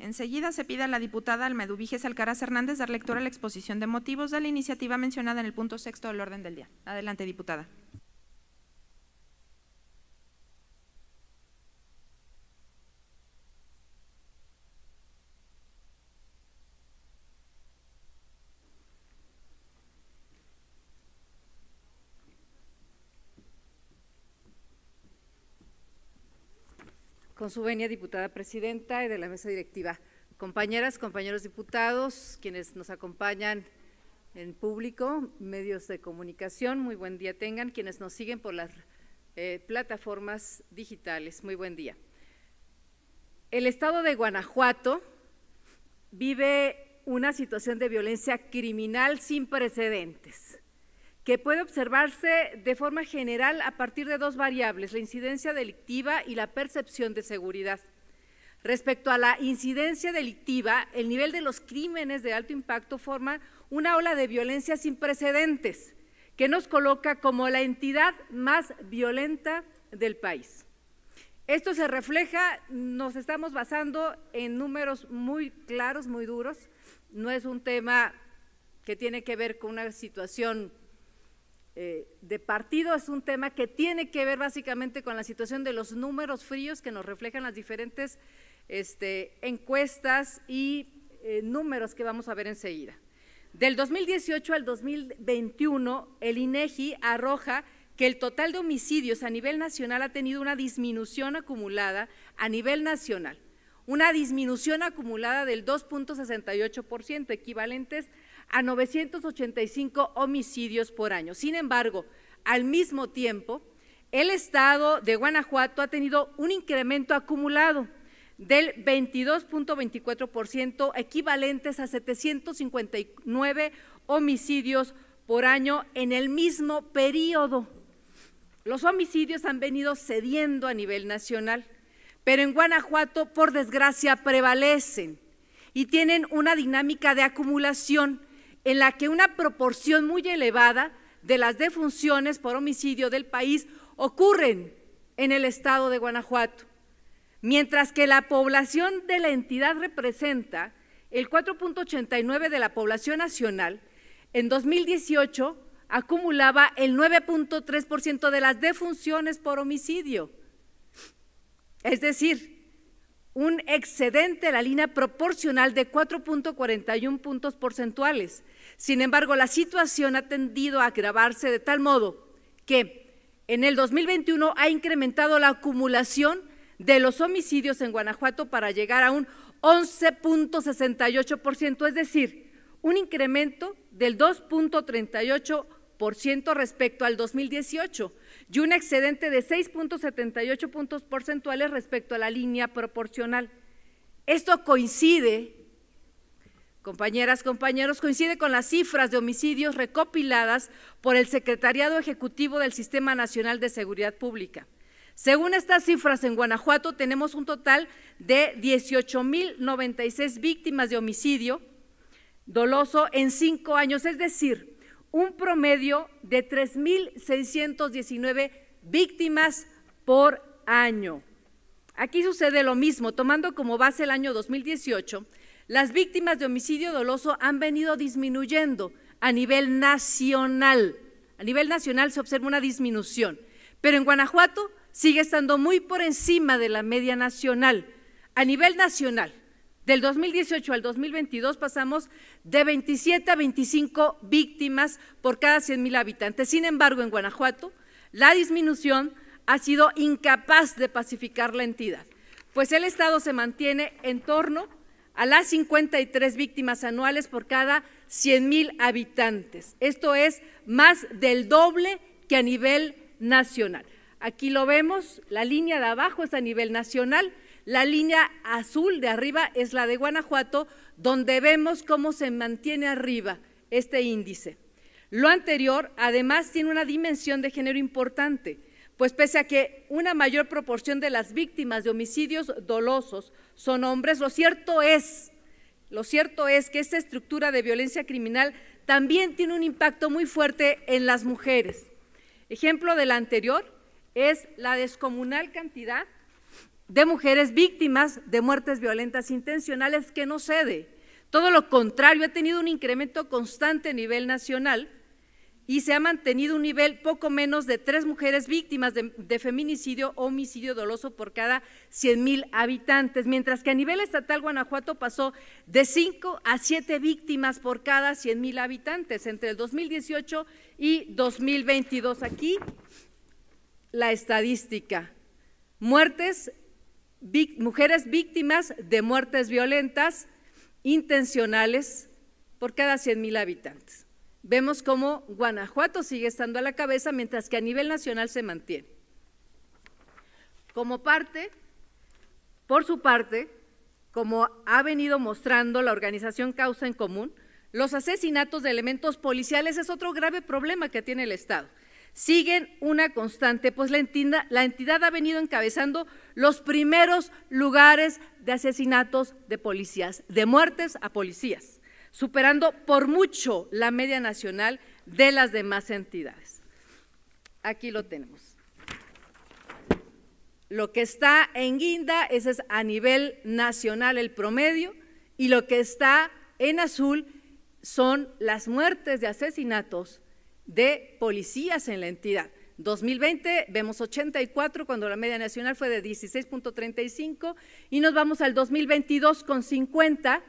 Enseguida se pide a la diputada Alma Eduviges Alcaraz Hernández dar lectura a la exposición de motivos de la iniciativa mencionada en el punto 6º del orden del día. Adelante, diputada. Con su venia, diputada presidenta y de la mesa directiva, compañeras, compañeros diputados, quienes nos acompañan en público, medios de comunicación, muy buen día tengan, quienes nos siguen por las plataformas digitales, muy buen día. El estado de Guanajuato vive una situación de violencia criminal sin precedentes, que puede observarse de forma general a partir de dos variables, la incidencia delictiva y la percepción de seguridad. Respecto a la incidencia delictiva, el nivel de los crímenes de alto impacto forma una ola de violencia sin precedentes, que nos coloca como la entidad más violenta del país. Esto se refleja, nos estamos basando en números muy claros, muy duros, no es un tema que tiene que ver con una situación de partido, es un tema que tiene que ver básicamente con la situación de los números fríos que nos reflejan las diferentes encuestas y números que vamos a ver enseguida. Del 2018 al 2021, el INEGI arroja que el total de homicidios a nivel nacional ha tenido una disminución acumulada a nivel nacional, una disminución acumulada del 2.68%, equivalentes a 985 homicidios por año. Sin embargo, al mismo tiempo, el estado de Guanajuato ha tenido un incremento acumulado del 22.24%, equivalentes a 759 homicidios por año en el mismo periodo. Los homicidios han venido cediendo a nivel nacional, pero en Guanajuato, por desgracia, prevalecen y tienen una dinámica de acumulación en la que una proporción muy elevada de las defunciones por homicidio del país ocurren en el estado de Guanajuato, mientras que la población de la entidad representa el 4.89% de la población nacional. En 2018 acumulaba el 9.3% de las defunciones por homicidio, es decir, un excedente de la línea proporcional de 4.41 puntos porcentuales. Sin embargo, la situación ha tendido a agravarse de tal modo que en el 2021 ha incrementado la acumulación de los homicidios en Guanajuato para llegar a un 11.68%, es decir, un incremento del 2.38% respecto al 2018 y un excedente de 6.78 puntos porcentuales respecto a la línea proporcional. Esto coincide, compañeras, compañeros, coincide con las cifras de homicidios recopiladas por el Secretariado Ejecutivo del Sistema Nacional de Seguridad Pública. Según estas cifras, en Guanajuato tenemos un total de 18,096 víctimas de homicidio doloso en 5 años, es decir, un promedio de 3,619 víctimas por año. Aquí sucede lo mismo, tomando como base el año 2018, las víctimas de homicidio doloso han venido disminuyendo a nivel nacional. A nivel nacional se observa una disminución, pero en Guanajuato sigue estando muy por encima de la media nacional. A nivel nacional, del 2018 al 2022 pasamos de 27 a 25 víctimas por cada 100,000 habitantes. Sin embargo, en Guanajuato, la disminución ha sido incapaz de pacificar la entidad, pues el estado se mantiene en torno a las 53 víctimas anuales por cada 100,000 habitantes. Esto es más del doble que a nivel nacional. Aquí lo vemos, la línea de abajo es a nivel nacional, la línea azul de arriba es la de Guanajuato, donde vemos cómo se mantiene arriba este índice. Lo anterior, además, tiene una dimensión de género importante, pues pese a que una mayor proporción de las víctimas de homicidios dolosos son hombres, lo cierto es que esta estructura de violencia criminal también tiene un impacto muy fuerte en las mujeres. Ejemplo de la anterior es la descomunal cantidad de mujeres víctimas de muertes violentas intencionales, que no cede. Todo lo contrario, ha tenido un incremento constante a nivel nacional y se ha mantenido un nivel poco menos de 3 mujeres víctimas de feminicidio o homicidio doloso por cada 100,000 habitantes, mientras que a nivel estatal Guanajuato pasó de 5 a 7 víctimas por cada 100,000 habitantes entre el 2018 y 2022. Aquí la estadística: mujeres víctimas de muertes violentas intencionales por cada 100,000 habitantes. Vemos cómo Guanajuato sigue estando a la cabeza, mientras que a nivel nacional se mantiene. Por su parte, como ha venido mostrando la organización Causa en Común, los asesinatos de elementos policiales es otro grave problema que tiene el Estado. Siguen una constante, pues la entidad ha venido encabezando los primeros lugares de asesinatos de policías, de muertes a policías, superando por mucho la media nacional de las demás entidades. Aquí lo tenemos. Lo que está en guinda, ese es a nivel nacional el promedio, y lo que está en azul son las muertes de asesinatos de policías en la entidad. 2020 vemos 84, cuando la media nacional fue de 16.35, y nos vamos al 2022 con 50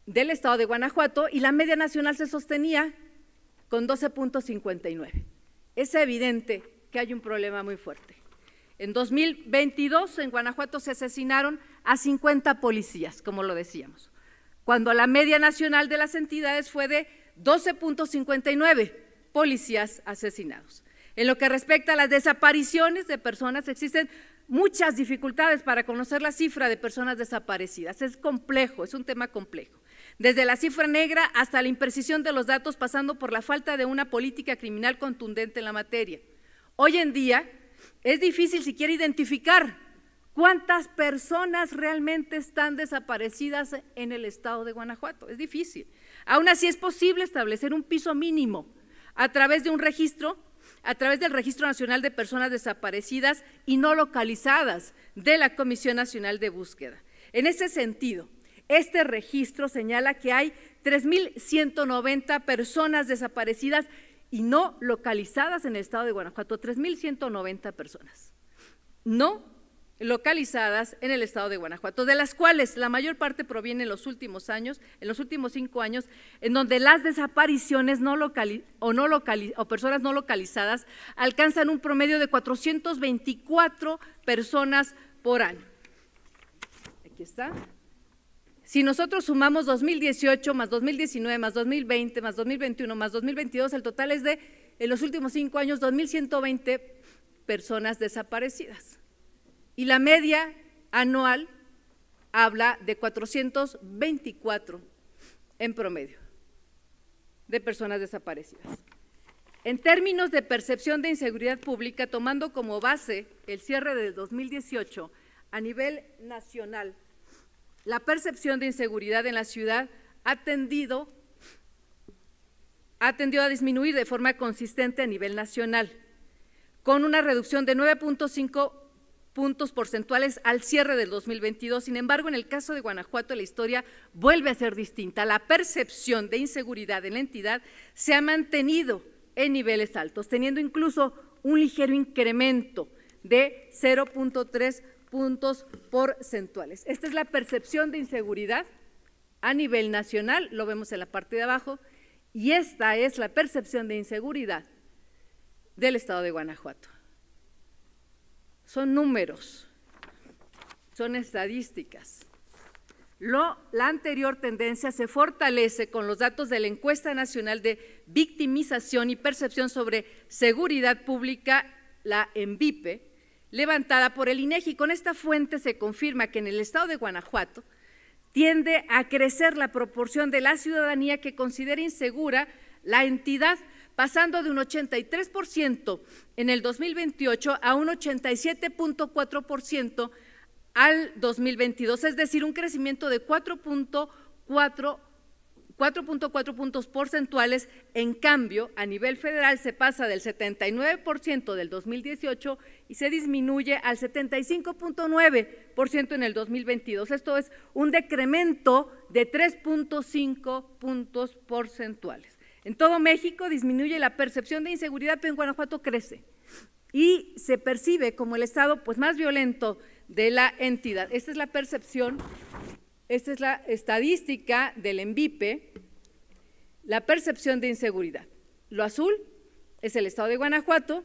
del estado de Guanajuato, y la media nacional se sostenía con 12.59. Es evidente que hay un problema muy fuerte. En 2022 en Guanajuato se asesinaron a 50 policías, como lo decíamos, cuando la media nacional de las entidades fue de 12.59 policías asesinados. En lo que respecta a las desapariciones de personas, existen muchas dificultades para conocer la cifra de personas desaparecidas. Es complejo, es un tema complejo. Desde la cifra negra hasta la imprecisión de los datos, pasando por la falta de una política criminal contundente en la materia. Hoy en día es difícil siquiera identificar cuántas personas realmente están desaparecidas en el estado de Guanajuato. Es difícil. Aún así es posible establecer un piso mínimo a través de un registro, a través del Registro Nacional de Personas Desaparecidas y No Localizadas de la Comisión Nacional de Búsqueda. En ese sentido, este registro señala que hay 3,190 personas desaparecidas y no localizadas en el estado de Guanajuato, 3,190 personas no localizadas en el estado de Guanajuato, de las cuales la mayor parte proviene en los últimos años, en los últimos 5 años, en donde las desapariciones o personas no localizadas alcanzan un promedio de 424 personas por año. Aquí está. Si nosotros sumamos 2018 más 2019 más 2020 más 2021 más 2022, el total es de, en los últimos 5 años, 2,120 personas desaparecidas. Y la media anual habla de 424 en promedio de personas desaparecidas. En términos de percepción de inseguridad pública, tomando como base el cierre del 2018 a nivel nacional, la percepción de inseguridad en la ciudad ha tendido a disminuir de forma consistente a nivel nacional, con una reducción de 9.5 puntos porcentuales al cierre del 2022. Sin embargo, en el caso de Guanajuato, la historia vuelve a ser distinta. La percepción de inseguridad en la entidad se ha mantenido en niveles altos, teniendo incluso un ligero incremento de 0.3 puntos porcentuales. Esta es la percepción de inseguridad a nivel nacional, lo vemos en la parte de abajo, y esta es la percepción de inseguridad del estado de Guanajuato. Son números, son estadísticas. La anterior tendencia se fortalece con los datos de la Encuesta Nacional de Victimización y Percepción sobre Seguridad Pública, la ENVIPE, levantada por el INEGI. Con esta fuente se confirma que en el estado de Guanajuato tiende a crecer la proporción de la ciudadanía que considera insegura la entidad, pasando de un 83% en el 2028 a un 87.4% al 2022, es decir, un crecimiento de 4 4.4 puntos porcentuales. En cambio, a nivel federal se pasa del 79% del 2018 y se disminuye al 75.9% en el 2022. Esto es un decremento de 3.5 puntos porcentuales. En todo México disminuye la percepción de inseguridad, pero en Guanajuato crece y se percibe como el estado pues más violento de la entidad. Esta es la percepción. Esta es la estadística del ENVIPE, la percepción de inseguridad. Lo azul es el estado de Guanajuato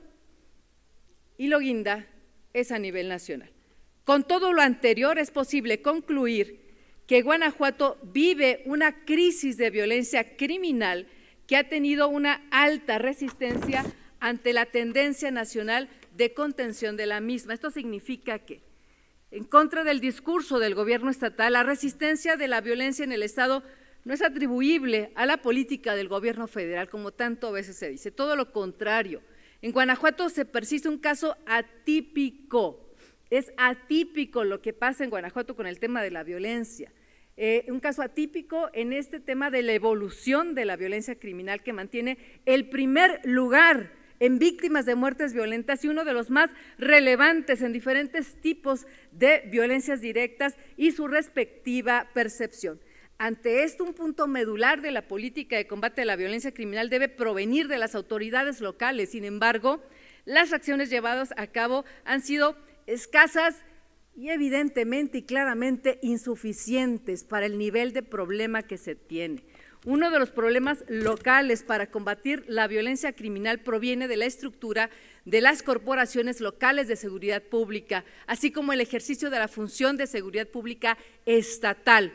y lo guinda es a nivel nacional. Con todo lo anterior es posible concluir que Guanajuato vive una crisis de violencia criminal que ha tenido una alta resistencia ante la tendencia nacional de contención de la misma. Esto significa que, en contra del discurso del gobierno estatal, la resistencia de la violencia en el estado no es atribuible a la política del gobierno federal, como tanto a veces se dice, todo lo contrario. En Guanajuato se persiste un caso atípico, es atípico lo que pasa en Guanajuato con el tema de la violencia, un caso atípico en este tema de la evolución de la violencia criminal que mantiene el primer lugar en víctimas de muertes violentas y uno de los más relevantes en diferentes tipos de violencias directas y su respectiva percepción. Ante esto, un punto medular de la política de combate a la violencia criminal debe provenir de las autoridades locales. Sin embargo, las acciones llevadas a cabo han sido escasas y evidentemente y claramente insuficientes para el nivel de problema que se tiene. Uno de los problemas locales para combatir la violencia criminal proviene de la estructura de las corporaciones locales de seguridad pública, así como el ejercicio de la función de seguridad pública estatal.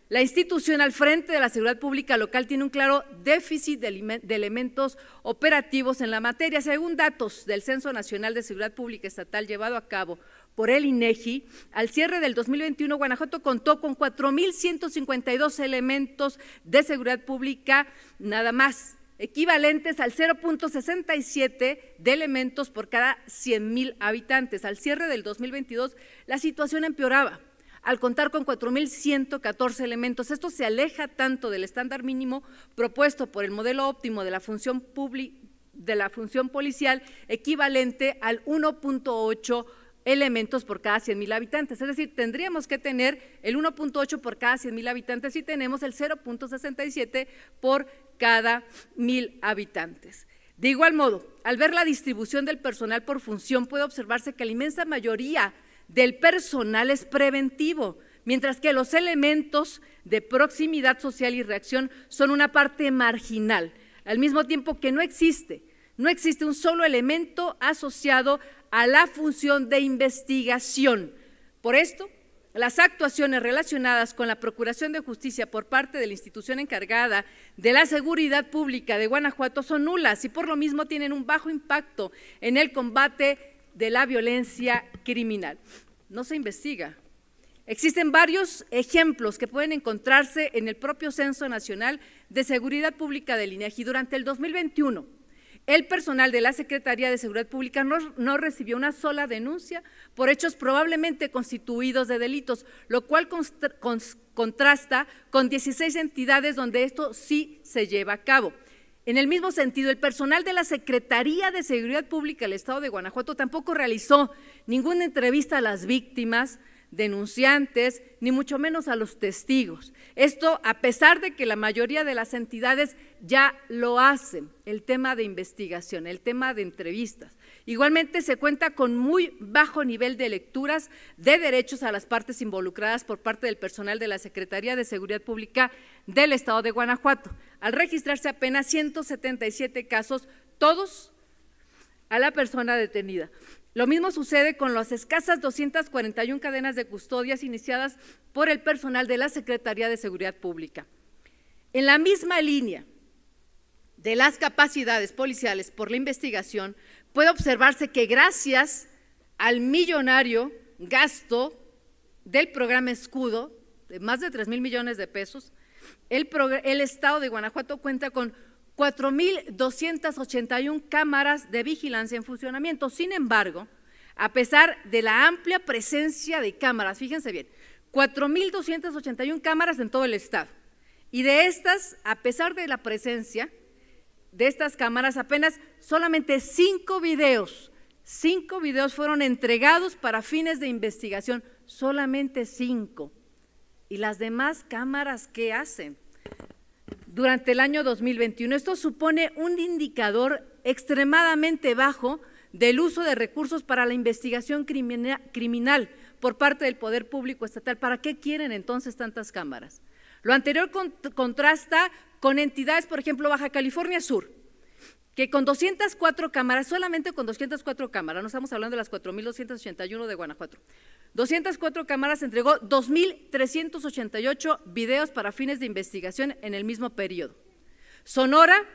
La institución al frente de la seguridad pública local tiene un claro déficit de elementos operativos en la materia. Según datos del Censo Nacional de Seguridad Pública Estatal llevado a cabo por el INEGI, al cierre del 2021, Guanajuato contó con 4.152 elementos de seguridad pública nada más, equivalentes al 0.67 de elementos por cada 100,000 habitantes. Al cierre del 2022, la situación empeoraba al contar con 4.114 elementos. Esto se aleja tanto del estándar mínimo propuesto por el modelo óptimo de la función policial, equivalente al 1.8 elementos por cada 100,000 habitantes. Es decir, tendríamos que tener el 1.8 por cada 100,000 habitantes y tenemos el 0.67 por cada 1,000 habitantes. De igual modo, al ver la distribución del personal por función, puede observarse que la inmensa mayoría del personal es preventivo, mientras que los elementos de proximidad social y reacción son una parte marginal, al mismo tiempo que no existe un solo elemento asociado a la función de investigación. Por esto, las actuaciones relacionadas con la procuración de justicia por parte de la institución encargada de la seguridad pública de Guanajuato son nulas y por lo mismo tienen un bajo impacto en el combate de la violencia criminal. No se investiga. Existen varios ejemplos que pueden encontrarse en el propio Censo Nacional de Seguridad Pública del INEGI. Durante el 2021, el personal de la Secretaría de Seguridad Pública no recibió una sola denuncia por hechos probablemente constituidos de delitos, lo cual contrasta con 16 entidades donde esto sí se lleva a cabo. En el mismo sentido, el personal de la Secretaría de Seguridad Pública del Estado de Guanajuato tampoco realizó ninguna entrevista a las víctimas, denunciantes, ni mucho menos a los testigos. Esto a pesar de que la mayoría de las entidades ya lo hacen, el tema de investigación, el tema de entrevistas. Igualmente se cuenta con muy bajo nivel de lecturas de derechos a las partes involucradas por parte del personal de la Secretaría de Seguridad Pública del Estado de Guanajuato, al registrarse apenas 177 casos, todos a la persona detenida. Lo mismo sucede con las escasas 241 cadenas de custodias iniciadas por el personal de la Secretaría de Seguridad Pública. En la misma línea de las capacidades policiales por la investigación, puede observarse que gracias al millonario gasto del programa Escudo, de más de 3,000 millones de pesos, el Estado de Guanajuato cuenta con 4,281 cámaras de vigilancia en funcionamiento. Sin embargo, a pesar de la amplia presencia de cámaras, fíjense bien, 4,281 cámaras en todo el estado. Y de estas, a pesar de la presencia de estas cámaras, apenas solamente 5 videos fueron entregados para fines de investigación, solamente 5. ¿Y las demás cámaras qué hacen? Durante el año 2021, esto supone un indicador extremadamente bajo del uso de recursos para la investigación criminal por parte del Poder Público Estatal. ¿Para qué quieren entonces tantas cámaras? Lo anterior contrasta con entidades, por ejemplo, Baja California Sur, que con 204 cámaras, solamente con 204 cámaras, no estamos hablando de las 4.281 de Guanajuato, 204 cámaras entregó 2.388 videos para fines de investigación en el mismo periodo. Sonora,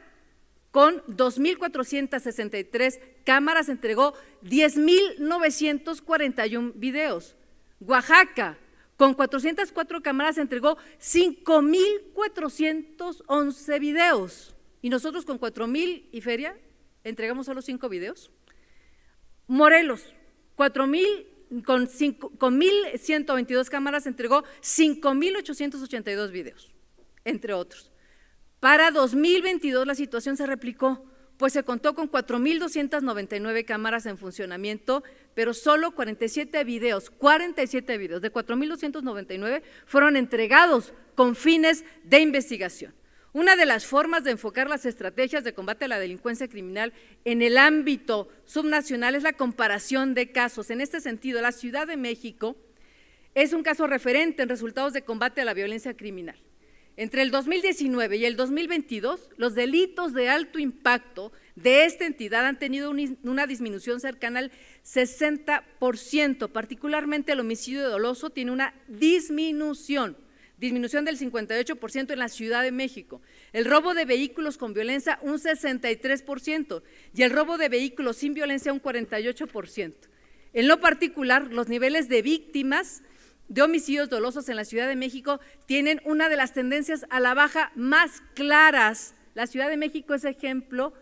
con 2.463 cámaras, entregó 10.941 videos. Oaxaca, con 404 cámaras, entregó 5.411 videos. Y nosotros con 4.000 y feria entregamos solo 5 videos. Morelos, con 1.122 cámaras, entregó 5.882 videos, entre otros. Para 2022 la situación se replicó, pues se contó con 4.299 cámaras en funcionamiento, pero solo 47 videos de 4.299 fueron entregados con fines de investigación. Una de las formas de enfocar las estrategias de combate a la delincuencia criminal en el ámbito subnacional es la comparación de casos. En este sentido, la Ciudad de México es un caso referente en resultados de combate a la violencia criminal. Entre el 2019 y el 2022, los delitos de alto impacto de esta entidad han tenido una disminución cercana al 60%, particularmente el homicidio doloso tiene una disminución del 58% en la Ciudad de México, el robo de vehículos con violencia un 63% y el robo de vehículos sin violencia un 48%. En lo particular, los niveles de víctimas de homicidios dolosos en la Ciudad de México tienen una de las tendencias a la baja más claras. La Ciudad de México es ejemplo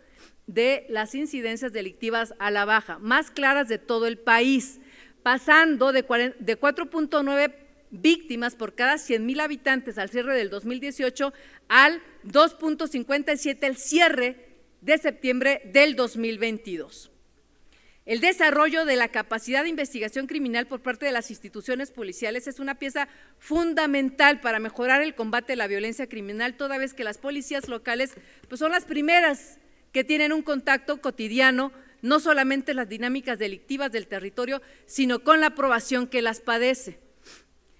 de las incidencias delictivas a la baja, más claras de todo el país, pasando de 4.9 víctimas por cada 100,000 habitantes al cierre del 2018 al 2.57 al cierre de septiembre del 2022. El desarrollo de la capacidad de investigación criminal por parte de las instituciones policiales es una pieza fundamental para mejorar el combate a la violencia criminal, toda vez que las policías locales pues, son las primeras que tienen un contacto cotidiano, no solamente las dinámicas delictivas del territorio, sino con la población que las padece.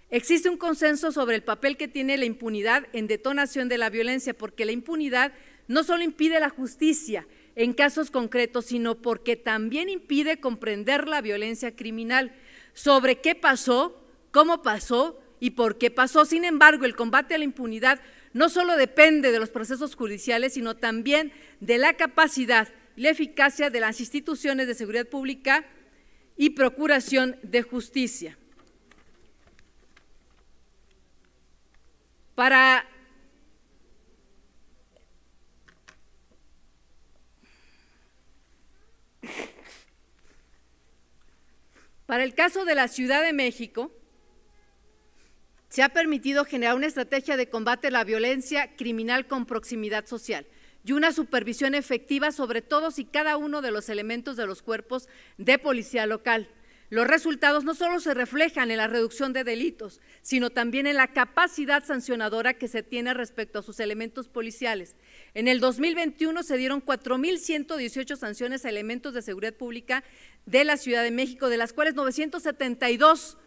Existe un consenso sobre el papel que tiene la impunidad en detonación de la violencia, porque la impunidad no solo impide la justicia en casos concretos, sino porque también impide comprender la violencia criminal, sobre qué pasó, cómo pasó y por qué pasó. Sin embargo, el combate a la impunidad no solo depende de los procesos judiciales, sino también de la capacidad y la eficacia de las instituciones de seguridad pública y procuración de justicia. Para el caso de la Ciudad de México, se ha permitido generar una estrategia de combate a la violencia criminal con proximidad social y una supervisión efectiva sobre todos y cada uno de los elementos de los cuerpos de policía local. Los resultados no solo se reflejan en la reducción de delitos, sino también en la capacidad sancionadora que se tiene respecto a sus elementos policiales. En el 2021 se dieron 4.118 sanciones a elementos de seguridad pública de la Ciudad de México, de las cuales 972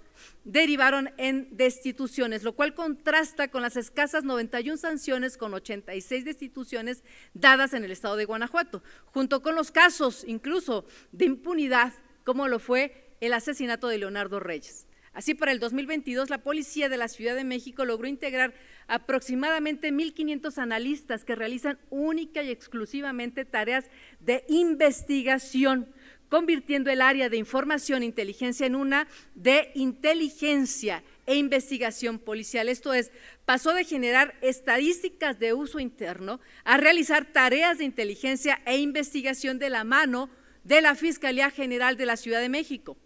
derivaron en destituciones, lo cual contrasta con las escasas 91 sanciones con 86 destituciones dadas en el estado de Guanajuato, junto con los casos incluso de impunidad, como lo fue el asesinato de Leonardo Reyes. Así, para el 2022, la Policía de la Ciudad de México logró integrar aproximadamente 1.500 analistas que realizan única y exclusivamente tareas de investigación, convirtiendo el área de información e inteligencia en una de inteligencia e investigación policial. Esto es, pasó de generar estadísticas de uso interno a realizar tareas de inteligencia e investigación de la mano de la Fiscalía General de la Ciudad de México.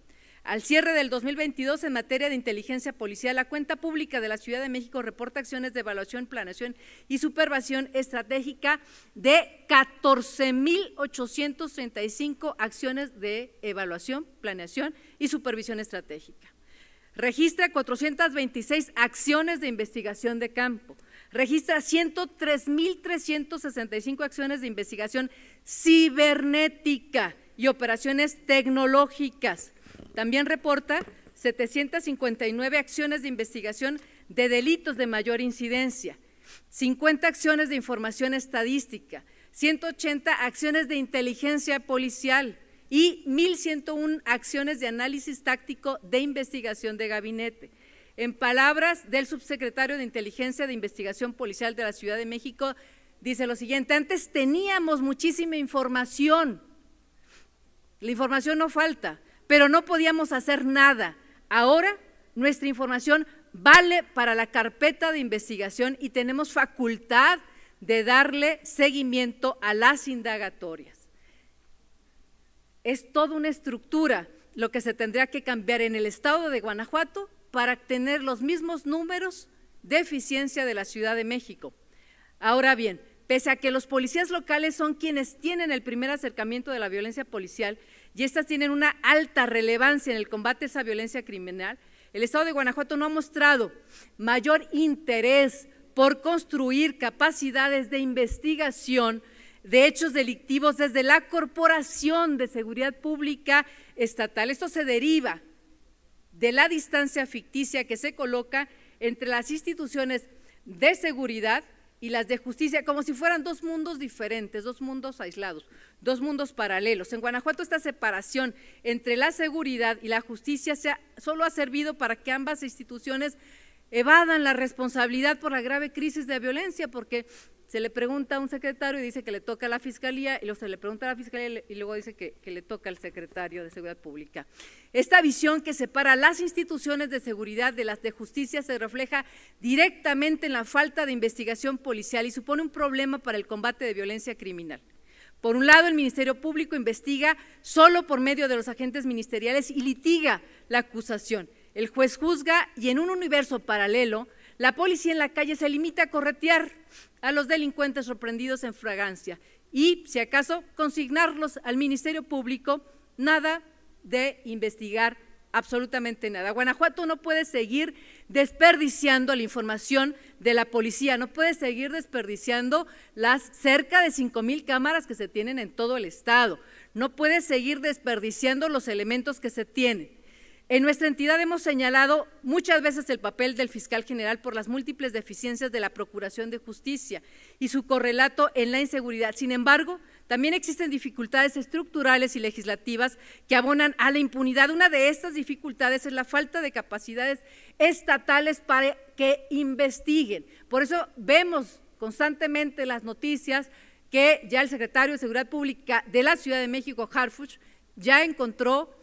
Al cierre del 2022, en materia de inteligencia policial, la cuenta pública de la Ciudad de México reporta acciones de evaluación, planeación y supervisión estratégica de 14,835 acciones de evaluación, planeación y supervisión estratégica. Registra 426 acciones de investigación de campo. Registra 103,365 acciones de investigación cibernética y operaciones tecnológicas. También reporta 759 acciones de investigación de delitos de mayor incidencia, 50 acciones de información estadística, 180 acciones de inteligencia policial y 1,101 acciones de análisis táctico de investigación de gabinete. En palabras del subsecretario de Inteligencia de Investigación Policial de la Ciudad de México, dice lo siguiente: antes teníamos muchísima información, la información no falta, pero no podíamos hacer nada. Ahora nuestra información vale para la carpeta de investigación y tenemos facultad de darle seguimiento a las indagatorias. Es toda una estructura lo que se tendría que cambiar en el estado de Guanajuato para tener los mismos números de eficiencia de la Ciudad de México. Ahora bien, pese a que los policías locales son quienes tienen el primer acercamiento de la violencia policial y estas tienen una alta relevancia en el combate a esa violencia criminal, el estado de Guanajuato no ha mostrado mayor interés por construir capacidades de investigación de hechos delictivos desde la Corporación de Seguridad Pública Estatal. Esto se deriva de la distancia ficticia que se coloca entre las instituciones de seguridad y las de justicia, como si fueran dos mundos diferentes, dos mundos aislados, dos mundos paralelos. En Guanajuato esta separación entre la seguridad y la justicia solo ha servido para que ambas instituciones evadan la responsabilidad por la grave crisis de violencia, porque se le pregunta a un secretario y dice que le toca a la Fiscalía, y luego se le pregunta a la Fiscalía y luego dice que le toca al secretario de Seguridad Pública. Esta visión que separa las instituciones de seguridad de las de justicia se refleja directamente en la falta de investigación policial y supone un problema para el combate de violencia criminal. Por un lado, el Ministerio Público investiga solo por medio de los agentes ministeriales y litiga la acusación. El juez juzga y en un universo paralelo, la policía en la calle se limita a corretear a los delincuentes sorprendidos en fragancia y, si acaso, consignarlos al Ministerio Público, nada de investigar absolutamente nada. Guanajuato no puede seguir desperdiciando la información de la policía, no puede seguir desperdiciando las cerca de 5,000 cámaras que se tienen en todo el estado, no puede seguir desperdiciando los elementos que se tienen. En nuestra entidad hemos señalado muchas veces el papel del fiscal general por las múltiples deficiencias de la Procuración de Justicia y su correlato en la inseguridad. Sin embargo, también existen dificultades estructurales y legislativas que abonan a la impunidad. Una de estas dificultades es la falta de capacidades estatales para que investiguen. Por eso vemos constantemente las noticias que ya el secretario de Seguridad Pública de la Ciudad de México, Harfuch, ya encontró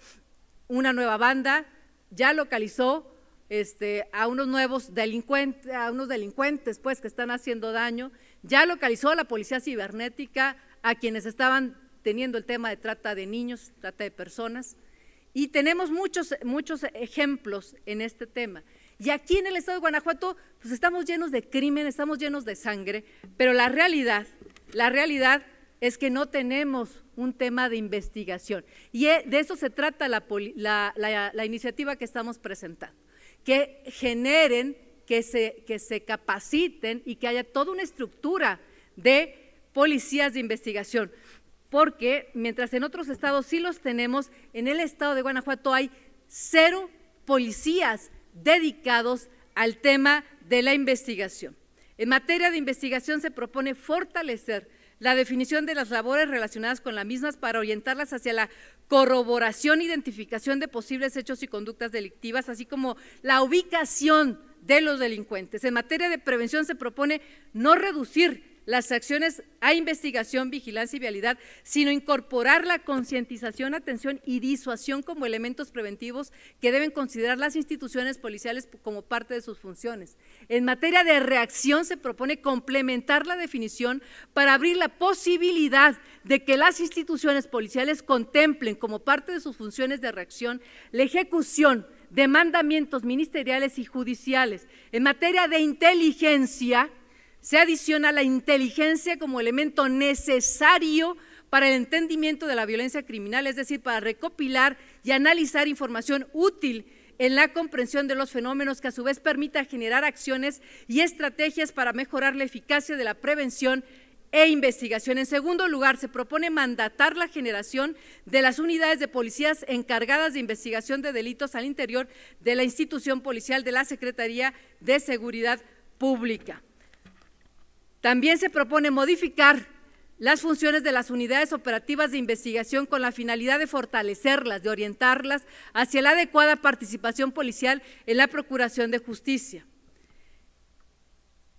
una nueva banda, ya localizó a unos nuevos delincuentes pues, que están haciendo daño, ya localizó a la policía cibernética, a quienes estaban teniendo el tema de trata de niños, trata de personas, y tenemos muchos ejemplos en este tema. Y aquí en el estado de Guanajuato pues estamos llenos de crimen, estamos llenos de sangre, pero la realidad es que no tenemos un tema de investigación y de eso se trata la iniciativa que estamos presentando, que generen, que se capaciten y que haya toda una estructura de policías de investigación, porque mientras en otros estados sí los tenemos, en el estado de Guanajuato hay 0 policías dedicados al tema de la investigación. En materia de investigación se propone fortalecer la definición de las labores relacionadas con las mismas para orientarlas hacia la corroboración e identificación de posibles hechos y conductas delictivas, así como la ubicación de los delincuentes. En materia de prevención se propone no reducir las acciones a investigación, vigilancia y vialidad, sino incorporar la concientización, atención y disuasión como elementos preventivos que deben considerar las instituciones policiales como parte de sus funciones. En materia de reacción se propone complementar la definición para abrir la posibilidad de que las instituciones policiales contemplen como parte de sus funciones de reacción la ejecución de mandamientos ministeriales y judiciales. En materia de inteligencia, se adiciona la inteligencia como elemento necesario para el entendimiento de la violencia criminal, es decir, para recopilar y analizar información útil en la comprensión de los fenómenos que a su vez permita generar acciones y estrategias para mejorar la eficacia de la prevención e investigación. En segundo lugar, se propone mandatar la generación de las unidades de policías encargadas de investigación de delitos al interior de la institución policial de la Secretaría de Seguridad Pública. También se propone modificar las funciones de las unidades operativas de investigación con la finalidad de fortalecerlas, de orientarlas hacia la adecuada participación policial en la procuración de justicia.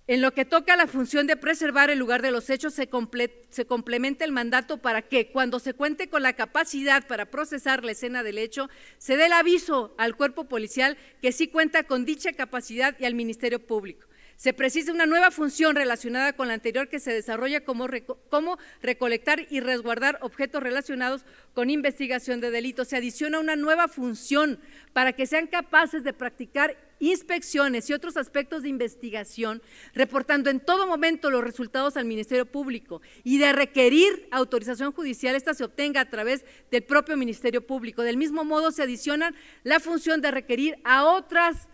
En lo que toca a la función de preservar el lugar de los hechos, se complementa el mandato para que, cuando se cuente con la capacidad para procesar la escena del hecho, se dé el aviso al cuerpo policial que sí cuenta con dicha capacidad y al Ministerio Público. Se precisa una nueva función relacionada con la anterior que se desarrolla como recolectar y resguardar objetos relacionados con investigación de delitos. Se adiciona una nueva función para que sean capaces de practicar inspecciones y otros aspectos de investigación, reportando en todo momento los resultados al Ministerio Público, y de requerir autorización judicial, esta se obtenga a través del propio Ministerio Público. Del mismo modo, se adiciona la función de requerir a otras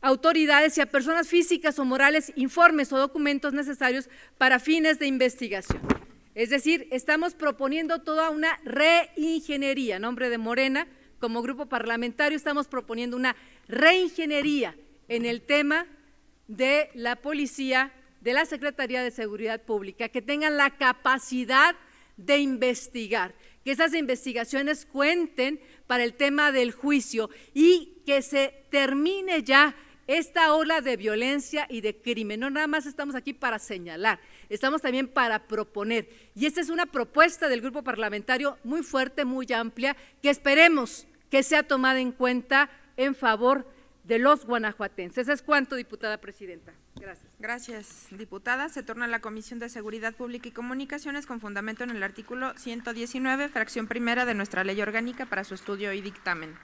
autoridades y a personas físicas o morales informes o documentos necesarios para fines de investigación. Es decir, estamos proponiendo toda una reingeniería. En nombre de Morena, como grupo parlamentario, estamos proponiendo una reingeniería en el tema de la policía, de la Secretaría de Seguridad Pública, que tengan la capacidad de investigar, que esas investigaciones cuenten para el tema del juicio y que se termine ya esta ola de violencia y de crimen. No nada más estamos aquí para señalar, estamos también para proponer. Y esta es una propuesta del grupo parlamentario muy fuerte, muy amplia, que esperemos que sea tomada en cuenta en favor de los guanajuatenses. Es cuanto, diputada presidenta. Gracias. Gracias, diputada. Se torna a la Comisión de Seguridad Pública y Comunicaciones con fundamento en el artículo 119, fracción primera de nuestra Ley Orgánica, para su estudio y dictamen.